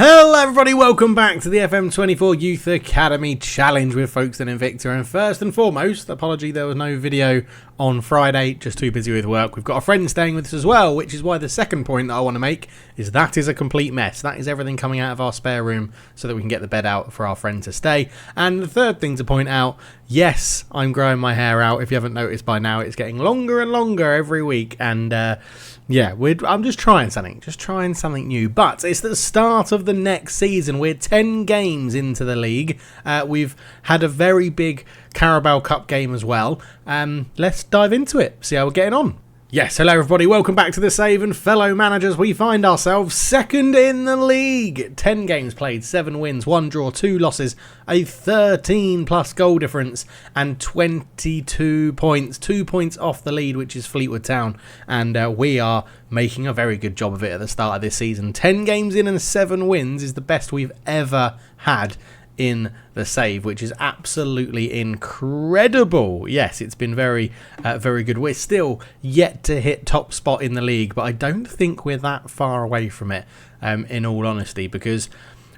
Hello everybody, welcome back to the FM24 Youth Academy Challenge with Folkestone Invicta. And first and foremost, apology there was no video on Friday, just too busy with work. We've got a friend staying with us as well, which is why the second point that I want to make is that is a complete mess. That is everything coming out of our spare room so that we can get the bed out for our friend to stay. And the third thing to point out, yes, I'm growing my hair out. If you haven't noticed by now, it's getting longer and longer every week. And yeah, I'm just trying something new. But it's the start of the next season. We're 10 games into the league. We've had a very big Carabao Cup game as well. Let's dive into it, see how we're getting on. Yes, hello everybody, welcome back to the save, and fellow managers, we find ourselves second in the league. 10 games played, 7 wins, 1 draw, 2 losses, a 13 plus goal difference, and 22 points. 2 points off the lead, which is Fleetwood Town, and we are making a very good job of it at the start of this season. 10 games in and 7 wins is the best we've ever had in the save, which is absolutely incredible. Yes, it's been very good. We're still yet to hit top spot in the league, but I don't think we're that far away from it, in all honesty, because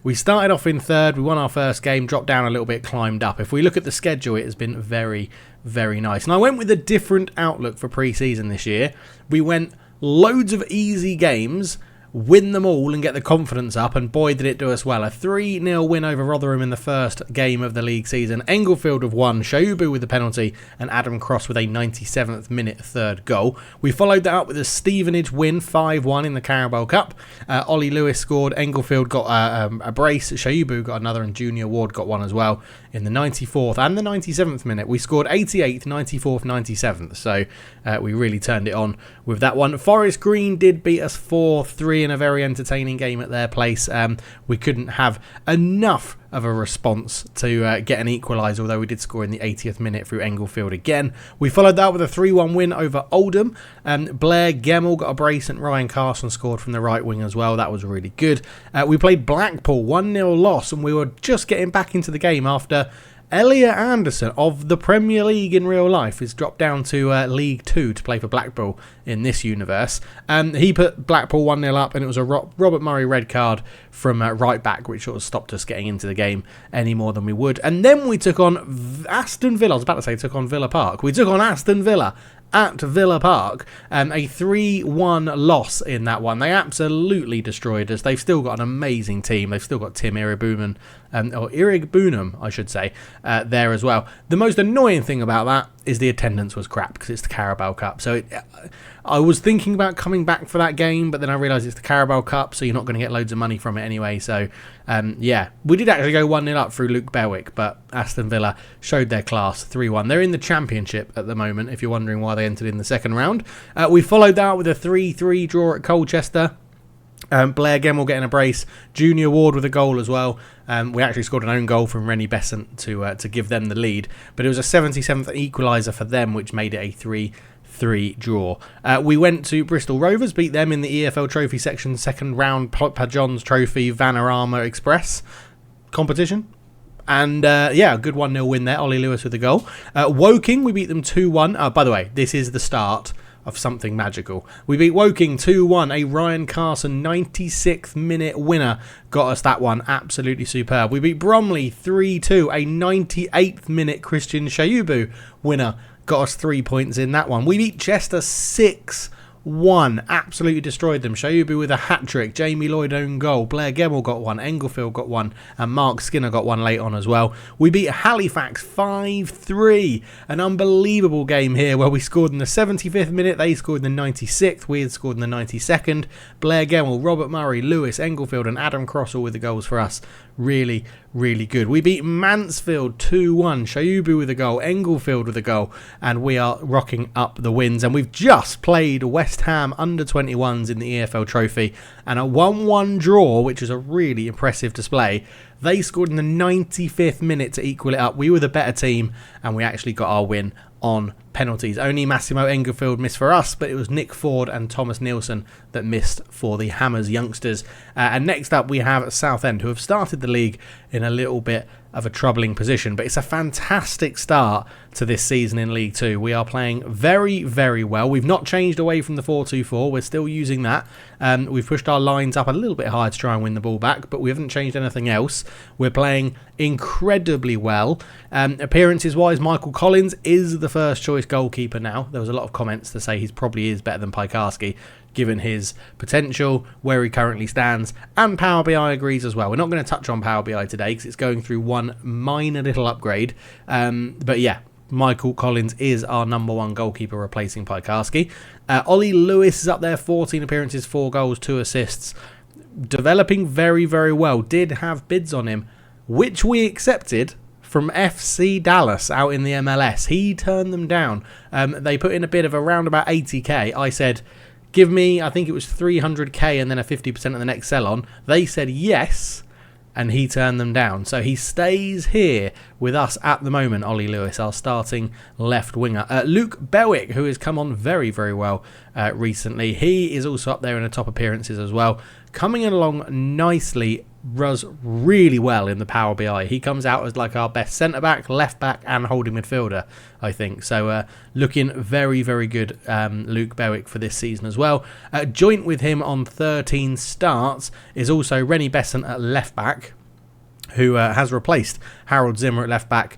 we started off in third, we won our first game, dropped down a little bit, climbed up. If we look at the schedule, it has been very nice. And I went with a different outlook for pre-season this year. We went loads of easy games, win them all and get the confidence up, and boy did it do us well. A 3-0 win over Rotherham in the first game of the league season. Englefield have won, Shaubu with the penalty, and Adam Cross with a 97th minute third goal. We followed that up with a Stevenage win 5-1 in the Carabao Cup. Ollie Lewis scored, Englefield got a brace, Shaubu got another, and Junior Ward got one as well in the 94th and the 97th minute. We scored 88th, 94th, 97th, so we really turned it on with that one. Forest Green did beat us 4-3 in a very entertaining game at their place. We couldn't have enough of a response to get an equaliser, although we did score in the 80th minute through Englefield again. We followed that with a 3-1 win over Oldham. Blair Gemmell got a brace, and Ryan Carson scored from the right wing as well. That was really good. We played Blackpool, 1-0 loss, and we were just getting back into the game after Elliot Anderson of the Premier League in real life is dropped down to League 2 to play for Blackpool in this universe. He put Blackpool 1-0 up, and it was a Robert Murray red card from right back, which sort of stopped us getting into the game any more than we would. And then we took on Aston Villa. I was about to say took on Villa Park. We took on Aston Villa at Villa Park, a 3-1 loss in that one. They absolutely destroyed us. They've still got an amazing team. They've still got Tim Irigbunam, I should say, there as well. The most annoying thing about that is the attendance was crap, because it's the Carabao Cup. So I was thinking about coming back for that game, but then I realised it's the Carabao Cup, so you're not going to get loads of money from it anyway. So yeah, we did actually go 1-0 up through Luke Berwick, but Aston Villa showed their class, 3-1. They're in the Championship at the moment, if you're wondering why they entered in the second round. We followed that with a 3-3 draw at Colchester. Blair Gemmell getting a brace, Junior Ward with a goal as well. We actually scored an own goal from Rennie Besant to give them the lead, but it was a 77th equaliser for them, which made it a 3-3 draw. We went to Bristol Rovers, beat them in the EFL Trophy section, second round Pajon's Trophy Vanarama Express competition. And yeah, a good 1-0 win there, Ollie Lewis with a goal. Woking, we beat them 2-1. By the way, this is the start of something magical. We beat Woking 2-1. A Ryan Carson 96th minute winner got us that one. Absolutely superb. We beat Bromley 3-2. A 98th minute Christian Shaubu winner got us 3 points in that one. We beat Chester 6-1. Absolutely destroyed them. Shaubu with a hat-trick. Jamie Lloyd own goal. Blair Gemmell got one. Englefield got one. And Mark Skinner got one late on as well. We beat Halifax 5-3. An unbelievable game here where we scored in the 75th minute. They scored in the 96th. We had scored in the 92nd. Blair Gemmell, Robert Murray, Lewis, Englefield and Adam Cross all with the goals for us. Really good. We beat Mansfield 2-1. Shaubu with a goal. Englefield with a goal. And we are rocking up the wins. And we've just played West Ham under-21s in the EFL Trophy, and a 1-1 draw, which was a really impressive display. They scored in the 95th minute to equal it up. We were the better team, and we actually got our win on penalties. Only Massimo Engelfield missed for us, but it was Nick Ford and Thomas Nielsen that missed for the Hammers youngsters. And next up we have Southend, who have started the league in a little bit of a troubling position, but it's a fantastic start to this season in League 2. We are playing very, very well. We've not changed away from the 4-2-4. We're still using that. We've pushed our lines up a little bit higher to try and win the ball back, but we haven't changed anything else. We're playing incredibly well. Appearances wise, Michael Collins is the first choice goalkeeper now. There was a lot of comments to say he probably is better than Pikarski, given his potential, where he currently stands, and Power BI agrees as well. We're not going to touch on Power BI today because it's going through one minor little upgrade. But yeah, Michael Collins is our number one goalkeeper, replacing Pikarski. Ollie Lewis is up there, 14 appearances, 4 goals, 2 assists. Developing very, very well. Did have bids on him, which we accepted from FC Dallas out in the MLS. He turned them down. They put in a bid of around about 80k. I said, give me, I think it was 300k and then a 50% of the next sell on. They said yes, and he turned them down. So he stays here with us at the moment, Ollie Lewis, our starting left winger. Luke Belwick, who has come on very, very well recently. He is also up there in the top appearances as well. Coming along nicely, does really well in the Power BI. He comes out as like our best centre-back, left-back and holding midfielder, I think. So looking very, very good, Luke Belwick, for this season as well. Joint with him on 13 starts is also Rennie Besson at left-back, who has replaced Harold Zimmer at left-back.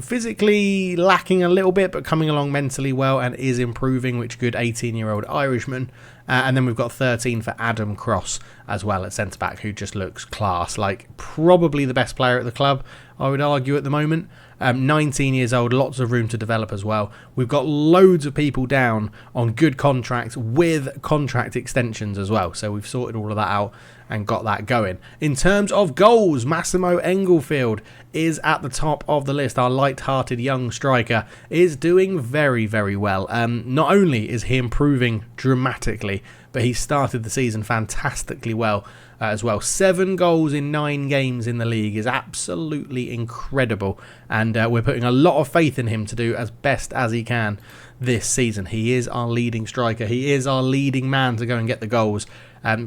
Physically lacking a little bit, but coming along mentally well and is improving, which good 18-year-old Irishman. And then we've got 13 for Adam Cross as well at centre-back, who just looks class. Like, probably the best player at the club, I would argue, at the moment. 19 years old, lots of room to develop as well. We've got loads of people down on good contracts with contract extensions as well. So we've sorted all of that out and got that going. In terms of goals, Massimo Engelfield is at the top of the list. Our light-hearted young striker is doing very, very well. Not only is he improving dramatically, but he started the season fantastically well as well. 7 goals in 9 games in the league is absolutely incredible, and we're putting a lot of faith in him to do as best as he can this season. He is our leading striker. He is our leading man to go and get the goals.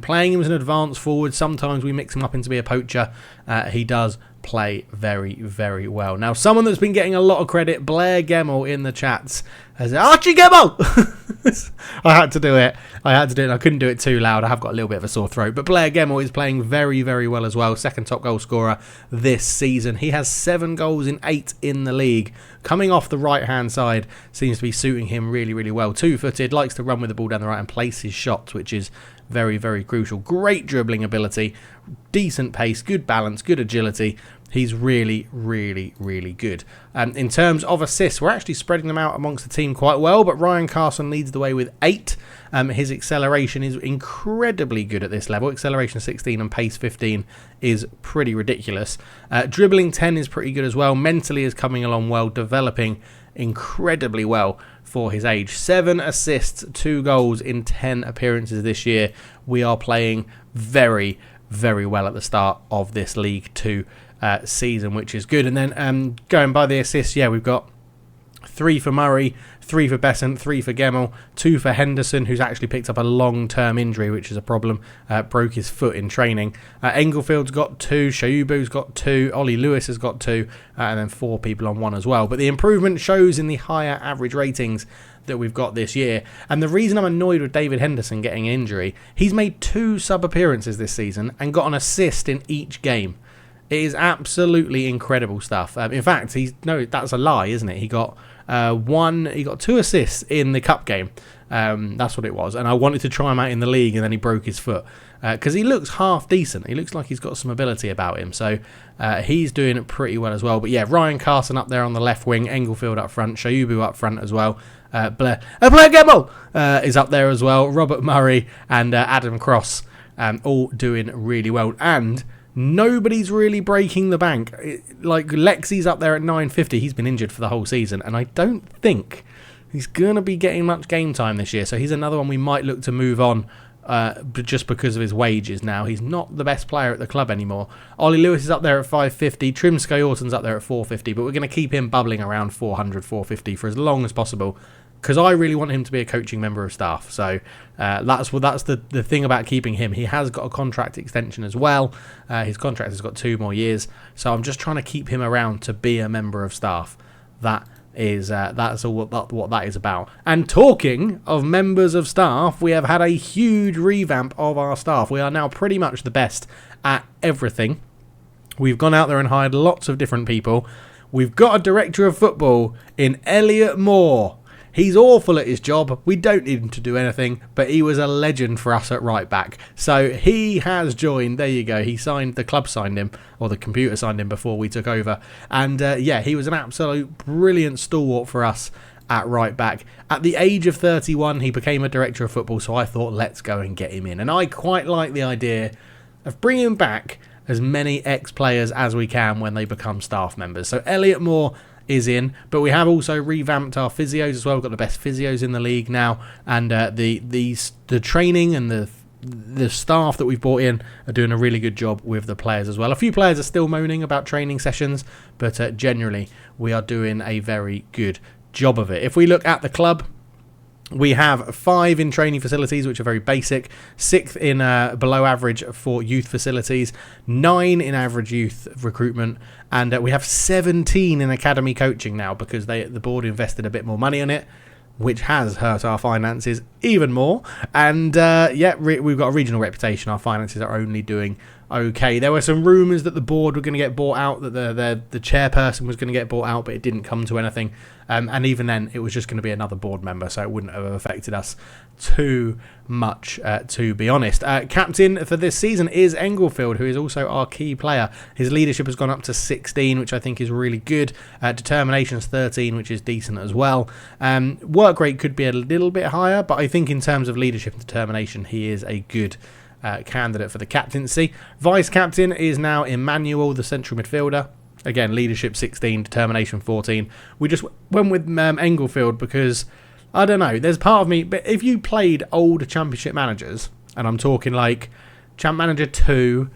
Playing him as an advanced forward, sometimes we mix him up into be a poacher. He does play very, very well. Now, someone that's been getting a lot of credit, Blair Gemmell in the chats, has Archie Gemmell! I had to do it. And I couldn't do it too loud. I have got a little bit of a sore throat. But Blair Gemmell is playing very, very well as well. Second top goal scorer this season. He has 7 goals in 8 in the league. Coming off the right-hand side seems to be suiting him really, really well. 2-footed, likes to run with the ball down the right and place his shots, which is very, very crucial. Great dribbling ability, decent pace, good balance, good agility. He's really, really, really good. In terms of assists, we're actually spreading them out amongst the team quite well, but Ryan Carson leads the way with 8. His acceleration is incredibly good at this level. Acceleration 16 and pace 15 is pretty ridiculous. Dribbling 10 is pretty good as well. Mentally is coming along well, developing incredibly well for his age. 7 assists, 2 goals in 10 appearances this year. We are playing very, very well at the start of this League 2 season, which is good. And then going by the assists, yeah, we've got 3 for Murray, 3 for Besant, 3 for Gemmell, 2 for Henderson, who's actually picked up a long-term injury, which is a problem. Broke his foot in training. Engelfield's got 2, Shayubu's got 2, Ollie Lewis has got 2, and then 4 people on 1 as well. But the improvement shows in the higher average ratings that we've got this year. And the reason I'm annoyed with David Henderson getting an injury, he's made 2 sub-appearances this season and got an assist in each game. It is absolutely incredible stuff. In fact, that's a lie, isn't it? He got 2 assists in the cup game. That's what it was. And I wanted to try him out in the league, and then he broke his foot. Because he looks half decent. He looks like he's got some ability about him. So he's doing it pretty well as well. But yeah, Ryan Carson up there on the left wing, Engelfield up front, Shayubu up front as well. Blair Gemmell is up there as well. Robert Murray and Adam Cross all doing really well. And nobody's really breaking the bank. Like, Lexi's up there at 950. He's been injured for the whole season, and I don't think he's going to be getting much game time this year. So he's another one we might look to move on just because of his wages now. He's not the best player at the club anymore. Ollie Lewis is up there at 550. Trim Skyorton's up there at 450, but we're going to keep him bubbling around 400, 450 for as long as possible, because I really want him to be a coaching member of staff. So that's the thing about keeping him. He has got a contract extension as well. His contract has got 2 more years. So I'm just trying to keep him around to be a member of staff. That's all what that is about. And talking of members of staff, we have had a huge revamp of our staff. We are now pretty much the best at everything. We've gone out there and hired lots of different people. We've got a director of football in Elliot Moore. He's awful at his job. We don't need him to do anything, but he was a legend for us at right back. So he has joined. There you go. The club signed him, or the computer signed him before we took over. And he was an absolute brilliant stalwart for us at right back. At the age of 31, he became a director of football, so I thought, let's go and get him in. And I quite like the idea of bringing back as many ex-players as we can when they become staff members. So Elliot Moore is in, but we have also revamped our physios as well. We've got the best physios in the league now, and the training and the staff that we've brought in are doing a really good job with the players as well. A few players are still moaning about training sessions, but generally we are doing a very good job of it. If we look at the club, we have 5 in training facilities, which are very basic, 6th in below average for youth facilities, 9 in average youth recruitment, and we have 17 in academy coaching now, because the board invested a bit more money on it, which has hurt our finances even more. And we've got a regional reputation. Our finances are only doing okay. There were some rumours that the board were going to get bought out, that the chairperson was going to get bought out, but it didn't come to anything. And even then, it was just going to be another board member, so it wouldn't have affected us too much, to be honest. Captain for this season is Englefield, who is also our key player. His leadership has gone up to 16, which I think is really good. Determination's 13, which is decent as well. Work rate could be a little bit higher, but I think in terms of leadership and determination, he is a good candidate for the captaincy. Vice captain is now Emmanuel, the central midfielder. Again, leadership 16, determination 14. We just went with Englefield because, I don't know, there's part of me, but if you played old championship managers, and I'm talking like Champ Manager 2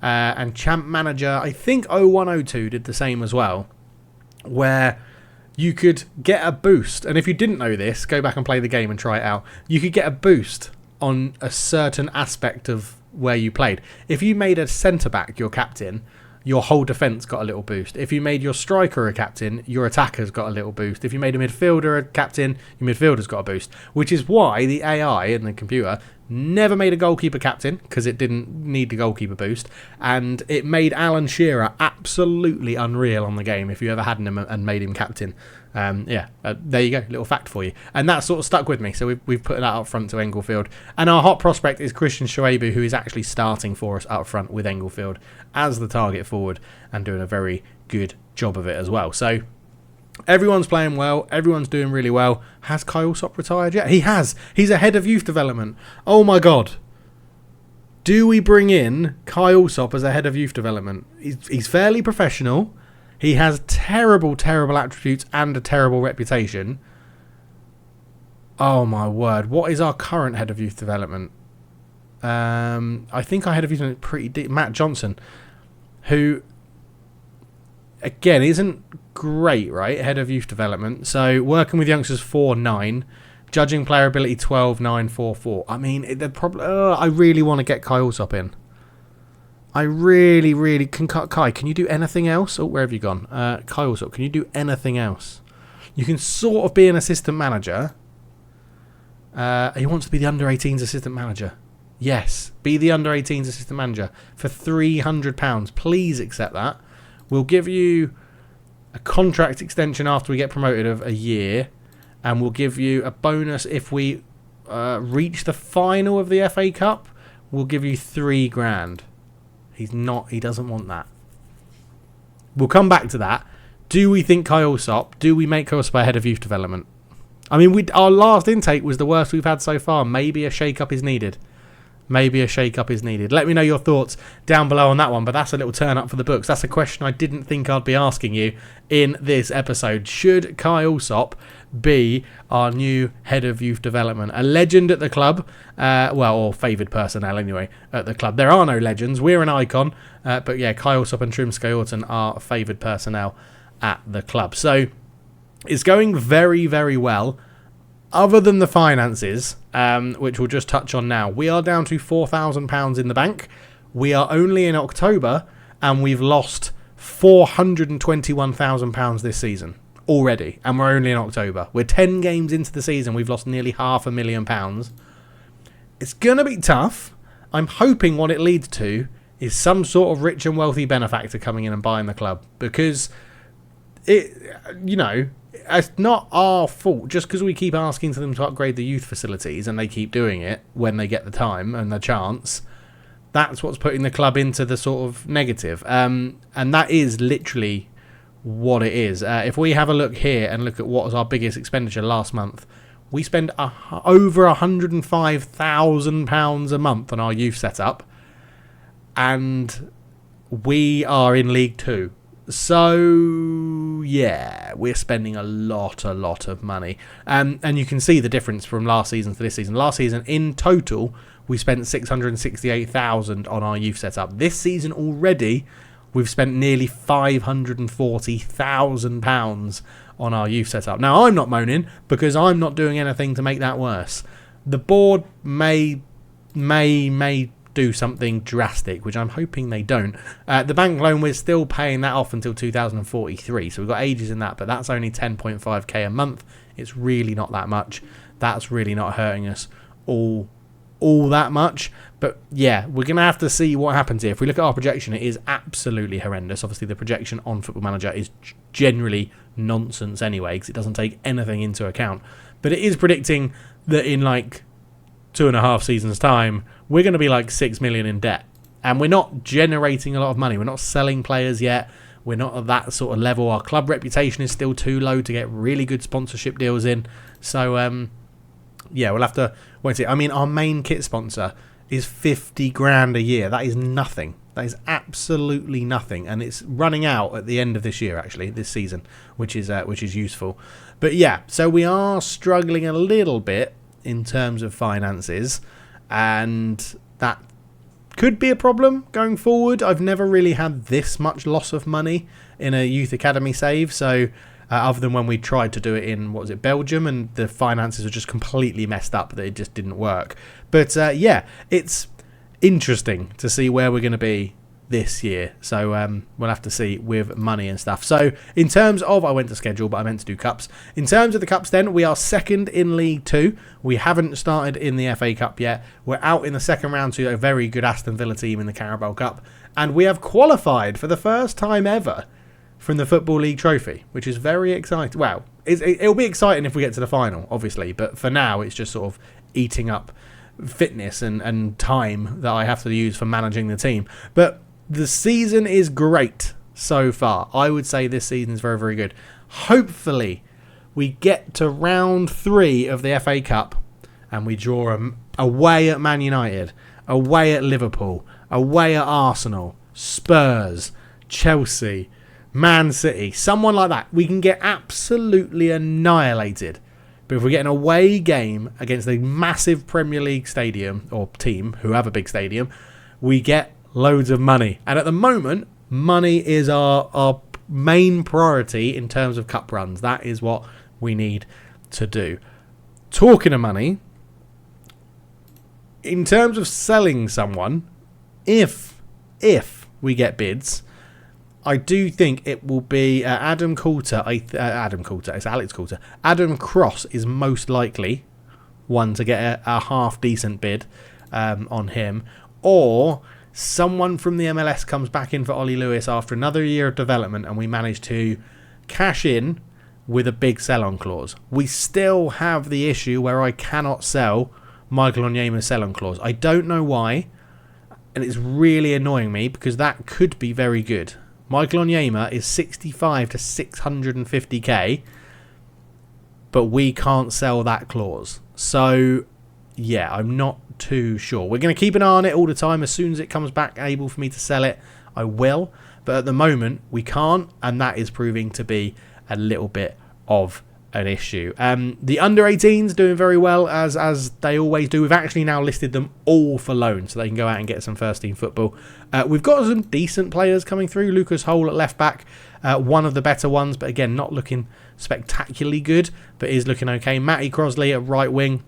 and Champ Manager, I think 0102 did the same as well, where you could get a boost. And if you didn't know this, go back and play the game and try it out. You could get a boost on a certain aspect of where you played. If you made a centre-back your captain, your whole defence got a little boost. If you made your striker a captain, your attacker's got a little boost. If you made a midfielder a captain, your midfielder's got a boost. Which is why the AI and the computer never made a goalkeeper captain, because it didn't need the goalkeeper boost. And it made Alan Shearer absolutely unreal on the game if you ever had him and made him captain. There you go, little fact for you. And that sort of stuck with me, so we've put that up front to Englefield. And our hot prospect is Christian Shoaibu, who is actually starting for us up front with Englefield as the target forward and doing a very good job of it as well. So everyone's playing well, everyone's doing really well. Has Kyle Sop retired yet? He has. He's a head of youth development. Oh my god. Do we bring in Kyle Sop as a head of youth development? He's fairly professional. He has terrible, terrible attributes and a terrible reputation. Oh my word. What is our current head of youth development? I think our head of youth development is pretty deep. Matt Johnson, who, again, isn't great, right? Head of youth development. So working with youngsters 4-9. Judging player ability 12-9-4-4. I mean, I really want to get Kyle Sop in. I really, really can. Kai, can you do anything else? Oh, where have you gone? Kyle Sop, can you do anything else? You can sort of be an assistant manager. He wants to be the under-18s assistant manager. Yes, be the under-18s assistant manager for £300. Please accept that. We'll give you a contract extension after we get promoted of a year, and we'll give you a bonus if we reach the final of the FA Cup. We'll give you £3,000. He doesn't want that. We'll come back to that. Do we think Kyle Sop? Do we make Kyle Sop ahead of youth development? I mean, our last intake was the worst we've had so far. Maybe a shake-up is needed. maybe a shake-up is needed. Let me know your thoughts down below on that one, but that's a little turn up for the books. That's a question I didn't think I'd be asking you in this episode. Should Kai Alsop be our new head of youth development? A legend at the club, or favoured personnel anyway at the club. There are no legends. We're an icon, but yeah, Kai Alsop and Trim Skyorton are favoured personnel at the club. So it's going very, very well. Other than the finances, which we'll just touch on now, we are down to £4,000 in the bank. We are only in October, and we've lost £421,000 this season already, and we're only in October. We're 10 games into the season. We've lost nearly £500,000. It's going to be tough. I'm hoping what it leads to is some sort of rich and wealthy benefactor coming in and buying the club, because it's not our fault just because we keep asking them to upgrade the youth facilities and they keep doing it when they get the time and the chance. That's what's putting the club into the sort of negative. And that is literally what it is. If we have a look here and look at what was our biggest expenditure last month, we spend over £105,000 a month on our youth setup, and we are in League 2. So, yeah, we're spending a lot of money. And you can see the difference from last season to this season. Last season, in total, we spent £668,000 on our youth setup. This season already, we've spent nearly £540,000 on our youth setup. Now, I'm not moaning because I'm not doing anything to make that worse. The board may do something drastic, which I'm hoping they don't. The bank loan, we're still paying that off until 2043, so we've got ages in that, but that's only 10.5k a month. It's really not that much. That's really not hurting us all that much. But yeah, we're going to have to see what happens here. If we look at our projection, it is absolutely horrendous. Obviously, the projection on Football Manager is generally nonsense anyway, because it doesn't take anything into account. But it is predicting that in like 2.5 seasons' time, we're going to be like 6 million in debt. And we're not generating a lot of money. We're not selling players yet. We're not at that sort of level. Our club reputation is still too low to get really good sponsorship deals in. So, yeah, we'll have to wait and see. I mean, our main kit sponsor is 50 grand a year. That is nothing. That is absolutely nothing. And it's running out at the end of this year, actually, this season, which is useful. But yeah, so we are struggling a little bit in terms of finances, and that could be a problem going forward. I've never really had this much loss of money in a youth academy save, so other than when we tried to do it in, Belgium, and the finances were just completely messed up, that it just didn't work. But yeah, it's interesting to see where we're going to be this year, so we'll have to see with money and stuff. So in terms of, I went to schedule, but I meant to do cups. In terms of the cups then, we are second in League 2. We haven't started in the FA Cup yet. We're out in the second round to a very good Aston Villa team in the Carabao Cup, and we have qualified for the first time ever from the Football League trophy, which is very exciting. Well, it'll be exciting if we get to the final, obviously, but for now it's just sort of eating up fitness and time that I have to use for managing the team. But the season is great so far. I would say this season is very, very good. Hopefully, we get to round 3 of the FA Cup and we draw away at Man United, away at Liverpool, away at Arsenal, Spurs, Chelsea, Man City, someone like that. We can get absolutely annihilated. But if we get an away game against a massive Premier League stadium or team who have a big stadium, we get loads of money. And at the moment, money is our main priority in terms of cup runs. That is what we need to do. Talking of money, in terms of selling someone, if we get bids, I do think it will be Adam Coulter. It's Alex Coulter. Adam Cross is most likely one to get a half decent bid on him, or someone from the MLS comes back in for Ollie Lewis after another year of development and we manage to cash in with a big sell-on clause. We still have the issue where I cannot sell Michael Onyema's sell-on clause. I don't know why, and it's really annoying me because that could be very good. Michael Onyema is 65 to 650k, but we can't sell that clause. So yeah, I'm not too sure. We're going to keep an eye on it all the time. As soon as it comes back able for me to sell it, I will. But at the moment, we can't, and that is proving to be a little bit of an issue. The under-18s doing very well, as they always do. We've actually now listed them all for loan, so they can go out and get some first-team football. We've got some decent players coming through. Lucas Hole at left-back, one of the better ones, but again, not looking spectacularly good, but is looking okay. Matty Crosley at right-wing.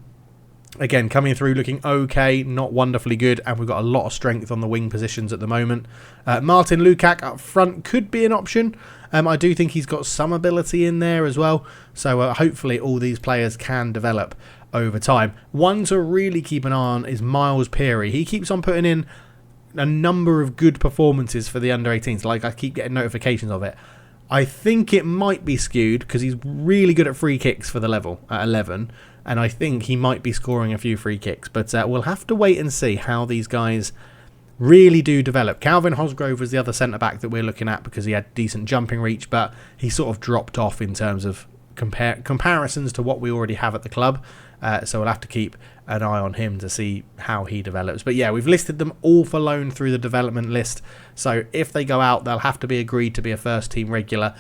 Again, coming through looking okay, not wonderfully good, and we've got a lot of strength on the wing positions at the moment. Martin Lukac up front could be an option. I do think he's got some ability in there as well, so hopefully all these players can develop over time. One to really keep an eye on is Miles Peary. He keeps on putting in a number of good performances for the under-18s, like I keep getting notifications of it. I think it might be skewed because he's really good at free kicks for the level at 11, and I think he might be scoring a few free kicks, but we'll have to wait and see how these guys really do develop. Calvin Hosgrove was the other centre-back that we're looking at because he had decent jumping reach, but he sort of dropped off in terms of comparisons to what we already have at the club, so we'll have to keep an eye on him to see how he develops. But yeah, we've listed them all for loan through the development list, so if they go out, they'll have to be agreed to be a first-team regular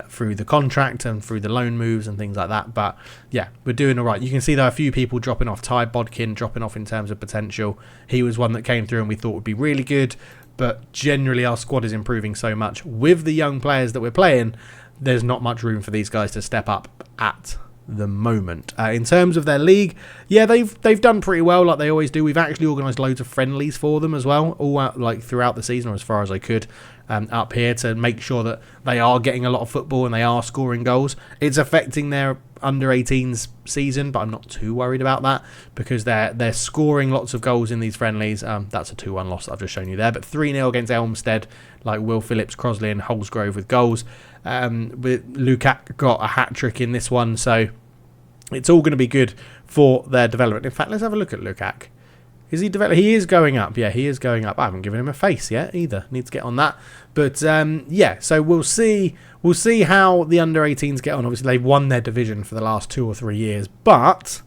through the contract and through the loan moves and things like that. But yeah, we're doing all right. You can see there are a few people dropping off. Ty Bodkin dropping off in terms of potential. He was one that came through and we thought would be really good, but generally our squad is improving so much with the young players that we're playing, there's not much room for these guys to step up at the moment. In terms of their league, yeah, they've done pretty well, like they always do. We've actually organised loads of friendlies for them as well, all out, like throughout the season, or as far as I could, up here, to make sure that they are getting a lot of football and they are scoring goals. It's affecting their under-18s season, but I'm not too worried about that because they're scoring lots of goals in these friendlies. That's a 2-1 loss that I've just shown you there, but 3-0 against Elmstead, like Will Phillips, Crosley and Holsgrove with goals. With Lukac got a hat-trick in this one, so it's all going to be good for their development. In fact, let's have a look at Lukac. Is he developing? He is going up. Yeah, he is going up. I haven't given him a face yet either. Need to get on that. But yeah, so we'll see how the under-18s get on. Obviously, they've won their division for the last 2 or 3 years. But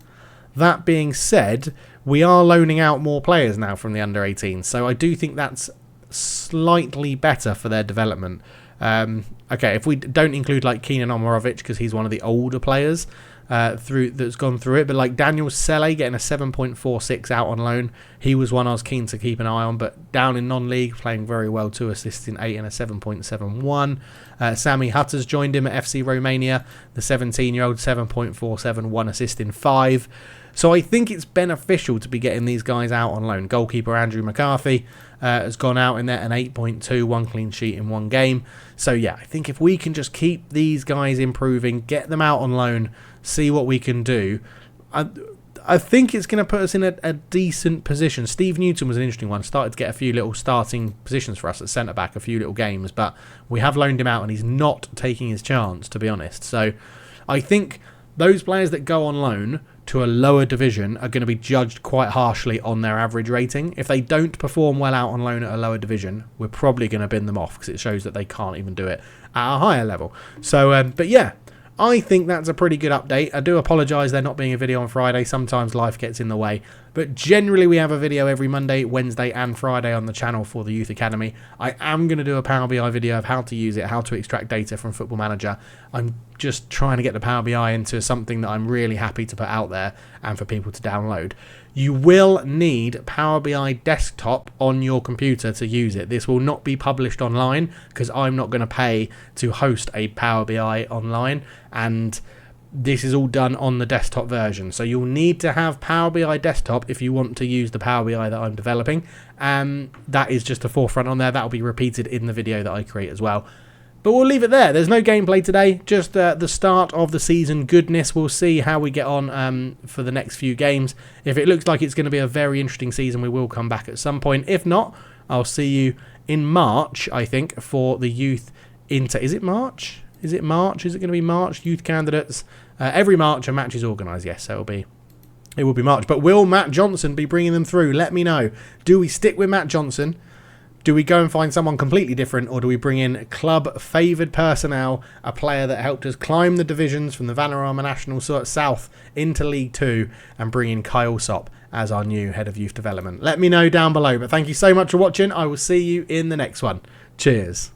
that being said, we are loaning out more players now from the under-18s. So I do think that's slightly better for their development. Okay, if we don't include like Keenan Omorovic because he's one of the older players that's gone through it, but like Daniel Selle getting a 7.46 out on loan, he was one I was keen to keep an eye on, but down in non-league playing very well, 2 assists in 8 and a 7.71. Sammy Hutter's joined him at FC Romania, the 17-year-old, 7.47, 1 assist in 5. So I think it's beneficial to be getting these guys out on loan. Goalkeeper Andrew McCarthy has gone out in there, an 8.2, 1 clean sheet in 1 game. So yeah, I think if we can just keep these guys improving, get them out on loan, see what we can do, I think it's going to put us in a decent position. Steve Newton was an interesting one. Started to get a few little starting positions for us at centre-back, a few little games, but we have loaned him out and he's not taking his chance, to be honest. So I think those players that go on loan to a lower division are going to be judged quite harshly on their average rating. If they don't perform well out on loan at a lower division, we're probably going to bin them off because it shows that they can't even do it at a higher level. So, but yeah, I think that's a pretty good update. I do apologise there not being a video on Friday. Sometimes life gets in the way. But generally we have a video every Monday, Wednesday and Friday on the channel for the Youth Academy. I am going to do a Power BI video of how to use it, how to extract data from Football Manager. I'm just trying to get the Power BI into something that I'm really happy to put out there and for people to download. You will need Power BI desktop on your computer to use it. This will not be published online because I'm not going to pay to host a Power BI online, and this is all done on the desktop version. So you'll need to have Power BI desktop if you want to use the Power BI that I'm developing. That is just a forefront on there. That will be repeated in the video that I create as well. But we'll leave it there. There's no gameplay today, just the start of the season goodness. We'll see how we get on for the next few games. If it looks like it's going to be a very interesting season, we will come back at some point. If not, I'll see you in March, I think, for the Youth Inter. Is it March? Is it March? Is it going to be March? Youth candidates. Every March a match is organised, yes, so it will be March. But will Matt Johnson be bringing them through? Let me know. Do we stick with Matt Johnson? Do we go and find someone completely different, or do we bring in club favoured personnel, a player that helped us climb the divisions from the Vanarama National South into League 2, and bring in Kyle Sopp as our new head of youth development? Let me know down below. But thank you so much for watching. I will see you in the next one. Cheers.